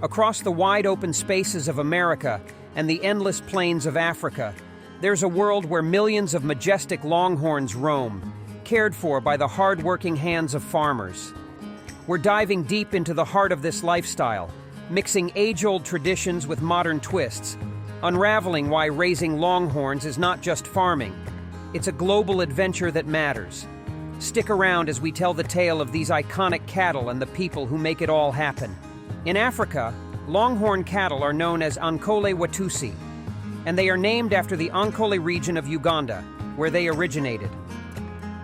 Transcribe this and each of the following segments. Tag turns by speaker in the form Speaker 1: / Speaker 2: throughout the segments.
Speaker 1: Across the wide open spaces of America and the endless plains of Africa, there's a world where millions of majestic longhorns roam, cared for by the hard-working hands of farmers. We're diving deep into the heart of this lifestyle, mixing age-old traditions with modern twists, unraveling why raising longhorns is not just farming. It's a global adventure that matters. Stick around as we tell the tale of these iconic cattle and the people who make it all happen. In Africa, longhorn cattle are known as Ankole Watusi, and they are named after the Ankole region of Uganda, where they originated.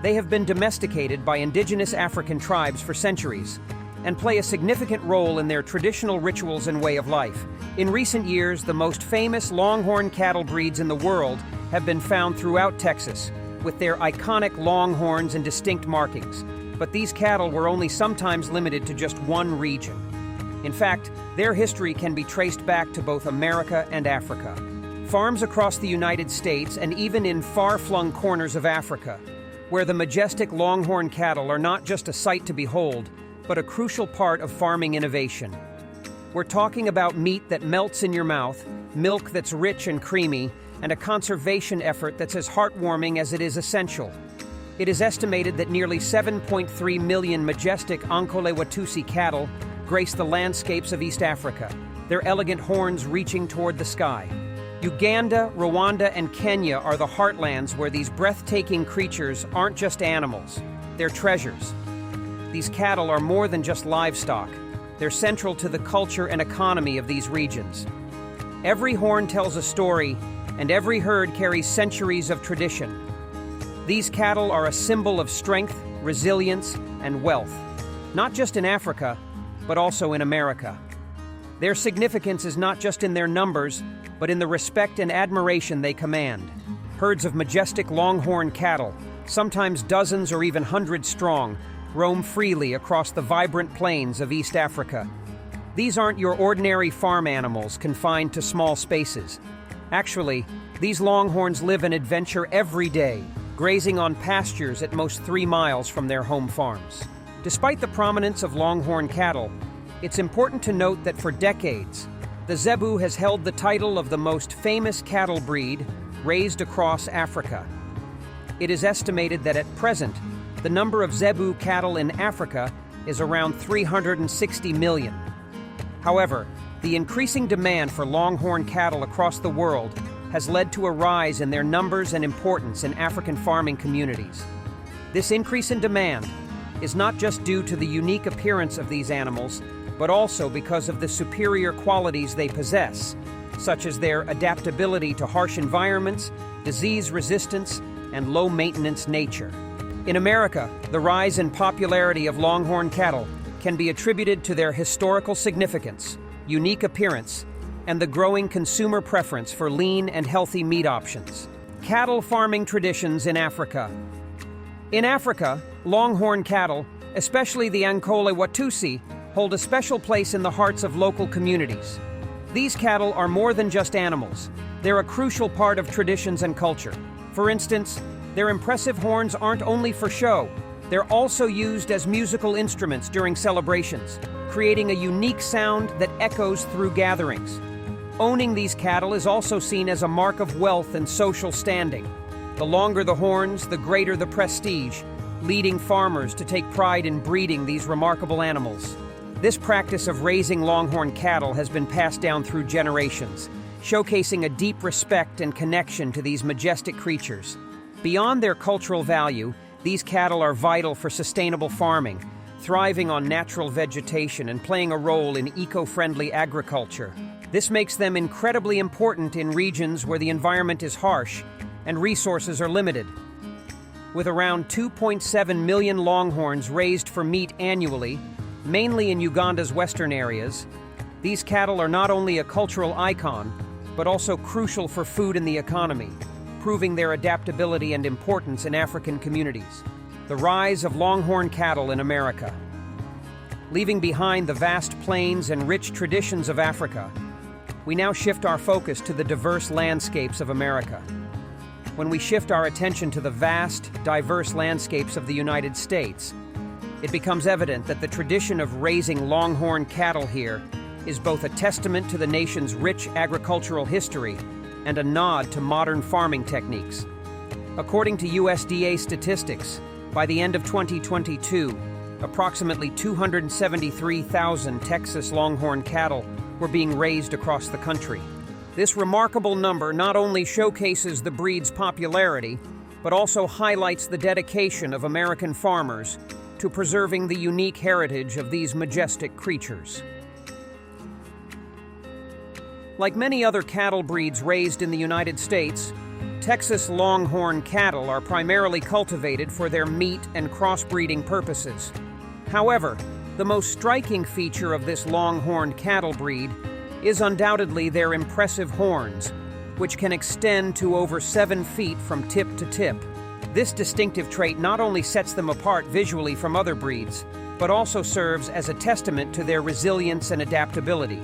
Speaker 1: They have been domesticated by indigenous African tribes for centuries and play a significant role in their traditional rituals and way of life. In recent years, the most famous longhorn cattle breeds in the world have been found throughout Texas, with their iconic longhorns and distinct markings. But these cattle were only sometimes limited to just one region. In fact, their history can be traced back to both America and Africa. Farms across the United States and even in far-flung corners of Africa, where the majestic longhorn cattle are not just a sight to behold, but a crucial part of farming innovation. We're talking about meat that melts in your mouth, milk that's rich and creamy, and a conservation effort that's as heartwarming as it is essential. It is estimated that nearly 7.3 million majestic Ankole Watusi cattle grace the landscapes of East Africa, their elegant horns reaching toward the sky. Uganda, Rwanda, and Kenya are the heartlands where these breathtaking creatures aren't just animals, they're treasures. These cattle are more than just livestock. They're central to the culture and economy of these regions. Every horn tells a story, and every herd carries centuries of tradition. These cattle are a symbol of strength, resilience, and wealth, not just in Africa, but also in America. Their significance is not just in their numbers, but in the respect and admiration they command. Herds of majestic longhorn cattle, sometimes dozens or even hundreds strong, roam freely across the vibrant plains of East Africa. These aren't your ordinary farm animals confined to small spaces. Actually, these longhorns live an adventure every day, grazing on pastures at most 3 miles from their home farms. Despite the prominence of longhorn cattle, it's important to note that for decades, the Zebu has held the title of the most famous cattle breed raised across Africa. It is estimated that at present, the number of Zebu cattle in Africa is around 360 million. However, the increasing demand for longhorn cattle across the world has led to a rise in their numbers and importance in African farming communities. This increase in demand is not just due to the unique appearance of these animals, but also because of the superior qualities they possess, such as their adaptability to harsh environments, disease resistance, and low-maintenance nature. In America, the rise in popularity of longhorn cattle can be attributed to their historical significance, unique appearance, and the growing consumer preference for lean and healthy meat options. Cattle farming traditions in Africa. In Africa, longhorn cattle, especially the Ankole Watusi, hold a special place in the hearts of local communities. These cattle are more than just animals. They're a crucial part of traditions and culture. For instance, their impressive horns aren't only for show, they're also used as musical instruments during celebrations, creating a unique sound that echoes through gatherings. Owning these cattle is also seen as a mark of wealth and social standing. The longer the horns, the greater the prestige, leading farmers to take pride in breeding these remarkable animals. This practice of raising longhorn cattle has been passed down through generations, showcasing a deep respect and connection to these majestic creatures. Beyond their cultural value, these cattle are vital for sustainable farming, thriving on natural vegetation and playing a role in eco-friendly agriculture. This makes them incredibly important in regions where the environment is harsh and resources are limited. With around 2.7 million longhorns raised for meat annually, mainly in Uganda's western areas, these cattle are not only a cultural icon, but also crucial for food and the economy, proving their adaptability and importance in African communities. The rise of longhorn cattle in America. Leaving behind the vast plains and rich traditions of Africa, we now shift our focus to the diverse landscapes of America. When we shift our attention to the vast, diverse landscapes of the United States, it becomes evident that the tradition of raising longhorn cattle here is both a testament to the nation's rich agricultural history and a nod to modern farming techniques. According to USDA statistics, by the end of 2022, approximately 273,000 Texas Longhorn cattle were being raised across the country. This remarkable number not only showcases the breed's popularity, but also highlights the dedication of American farmers to preserving the unique heritage of these majestic creatures. Like many other cattle breeds raised in the United States, Texas Longhorn cattle are primarily cultivated for their meat and crossbreeding purposes. However, the most striking feature of this Longhorn cattle breed is undoubtedly their impressive horns, which can extend to over 7 feet from tip to tip. This distinctive trait not only sets them apart visually from other breeds, but also serves as a testament to their resilience and adaptability.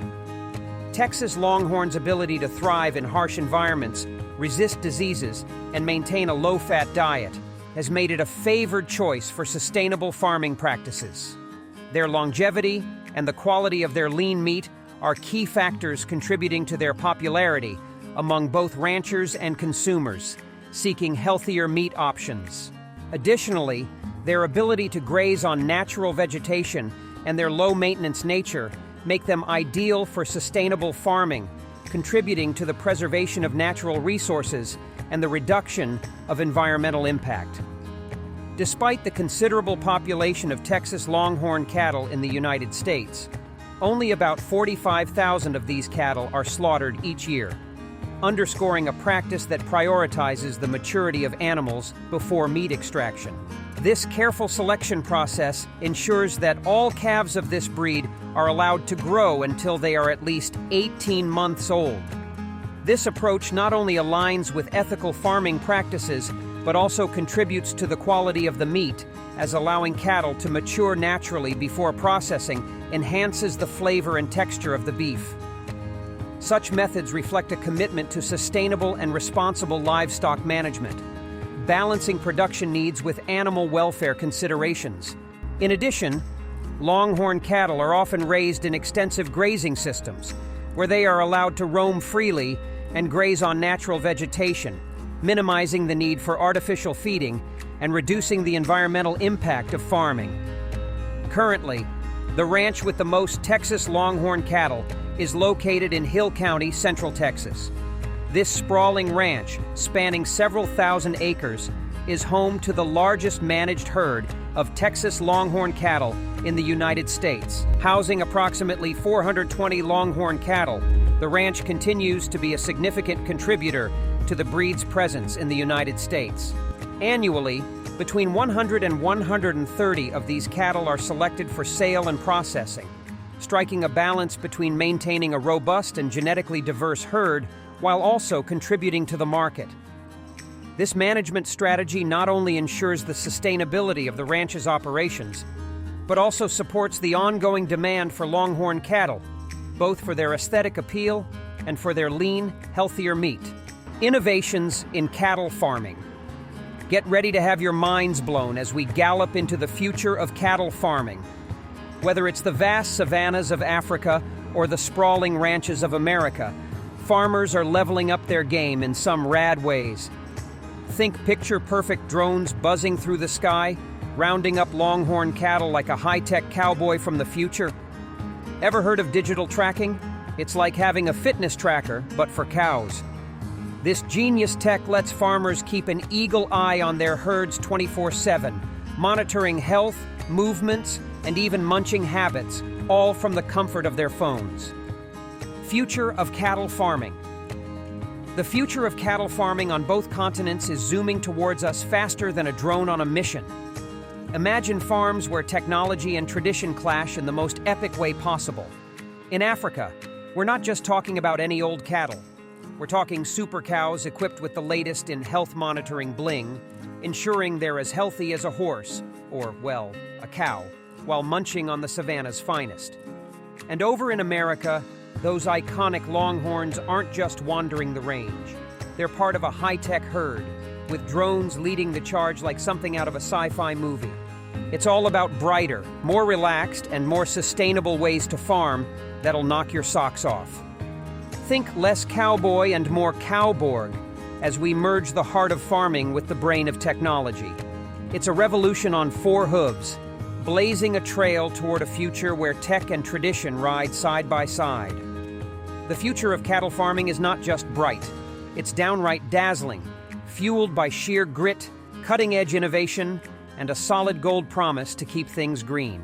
Speaker 1: Texas Longhorn's ability to thrive in harsh environments, resist diseases, and maintain a low-fat diet has made it a favored choice for sustainable farming practices. Their longevity and the quality of their lean meat are key factors contributing to their popularity among both ranchers and consumers seeking healthier meat options. Additionally, their ability to graze on natural vegetation and their low-maintenance nature make them ideal for sustainable farming, contributing to the preservation of natural resources and the reduction of environmental impact. Despite the considerable population of Texas Longhorn cattle in the United States, only about 45,000 of these cattle are slaughtered each year, underscoring a practice that prioritizes the maturity of animals before meat extraction. This careful selection process ensures that all calves of this breed are allowed to grow until they are at least 18 months old. This approach not only aligns with ethical farming practices, but also contributes to the quality of the meat, as allowing cattle to mature naturally before processing enhances the flavor and texture of the beef. Such methods reflect a commitment to sustainable and responsible livestock management, balancing production needs with animal welfare considerations. In addition, Longhorn cattle are often raised in extensive grazing systems, where they are allowed to roam freely and graze on natural vegetation, minimizing the need for artificial feeding and reducing the environmental impact of farming. Currently, the ranch with the most Texas Longhorn cattle is located in Hill County, Central Texas. This sprawling ranch, spanning several thousand acres, is home to the largest managed herd of Texas Longhorn cattle in the United States. Housing approximately 420 Longhorn cattle, the ranch continues to be a significant contributor to the breed's presence in the United States. Annually, between 100 and 130 of these cattle are selected for sale and processing, striking a balance between maintaining a robust and genetically diverse herd while also contributing to the market. This management strategy not only ensures the sustainability of the ranch's operations, but also supports the ongoing demand for Longhorn cattle, both for their aesthetic appeal and for their lean, healthier meat. Innovations in cattle farming. Get ready to have your minds blown as we gallop into the future of cattle farming. Whether it's the vast savannas of Africa or the sprawling ranches of America, farmers are leveling up their game in some rad ways. Think picture-perfect drones buzzing through the sky, rounding up Longhorn cattle like a high-tech cowboy from the future. Ever heard of digital tracking? It's like having a fitness tracker, but for cows. This genius tech lets farmers keep an eagle eye on their herds 24/7, monitoring health, movements, and even munching habits, all from the comfort of their phones. Future of cattle farming. The future of cattle farming on both continents is zooming towards us faster than a drone on a mission. Imagine farms where technology and tradition clash in the most epic way possible. In Africa, we're not just talking about any old cattle. We're talking super cows equipped with the latest in health monitoring bling, ensuring they're as healthy as a horse, or, well, a cow, while munching on the savanna's finest. And over in America, those iconic Longhorns aren't just wandering the range. They're part of a high-tech herd, with drones leading the charge like something out of a sci-fi movie. It's all about brighter, more relaxed, and more sustainable ways to farm, that'll knock your socks off. Think less cowboy and more cowborg as we merge the heart of farming with the brain of technology. It's a revolution on four hooves, blazing a trail toward a future where tech and tradition ride side by side. The future of cattle farming is not just bright, it's downright dazzling, fueled by sheer grit, cutting-edge innovation, and a solid gold promise to keep things green.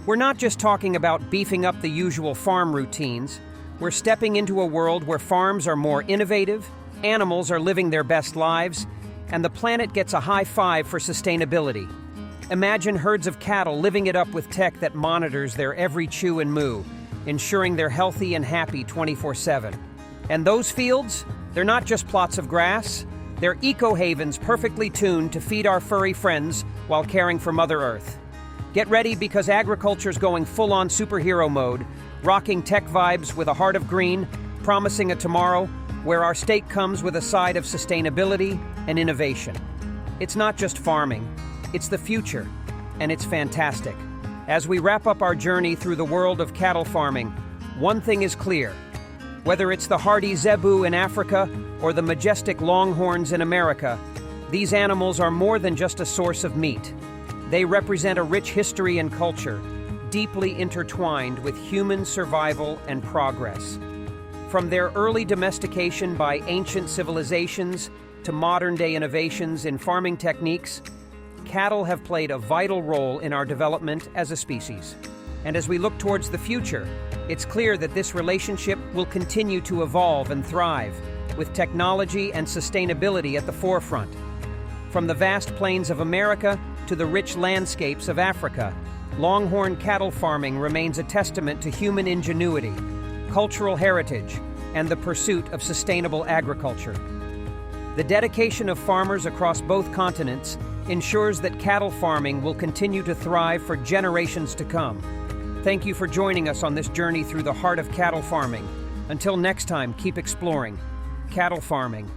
Speaker 1: We're not just talking about beefing up the usual farm routines, we're stepping into a world where farms are more innovative, animals are living their best lives, and the planet gets a high five for sustainability. Imagine herds of cattle living it up with tech that monitors their every chew and moo, ensuring they're healthy and happy 24/7. And those fields, they're not just plots of grass, they're eco-havens perfectly tuned to feed our furry friends while caring for Mother Earth. Get ready because agriculture's going full-on superhero mode, rocking tech vibes with a heart of green, promising a tomorrow where our steak comes with a side of sustainability and innovation. It's not just farming, it's the future, and it's fantastic. As we wrap up our journey through the world of cattle farming, one thing is clear. Whether it's the hardy zebu in Africa or the majestic longhorns in America, these animals are more than just a source of meat. They represent a rich history and culture, deeply intertwined with human survival and progress. From their early domestication by ancient civilizations to modern-day innovations in farming techniques, cattle have played a vital role in our development as a species. And as we look towards the future, it's clear that this relationship will continue to evolve and thrive, with technology and sustainability at the forefront. From the vast plains of America to the rich landscapes of Africa, Longhorn cattle farming remains a testament to human ingenuity, cultural heritage, and the pursuit of sustainable agriculture. The dedication of farmers across both continents ensures that cattle farming will continue to thrive for generations to come. Thank you for joining us on this journey through the heart of cattle farming. Until next time, keep exploring cattle farming.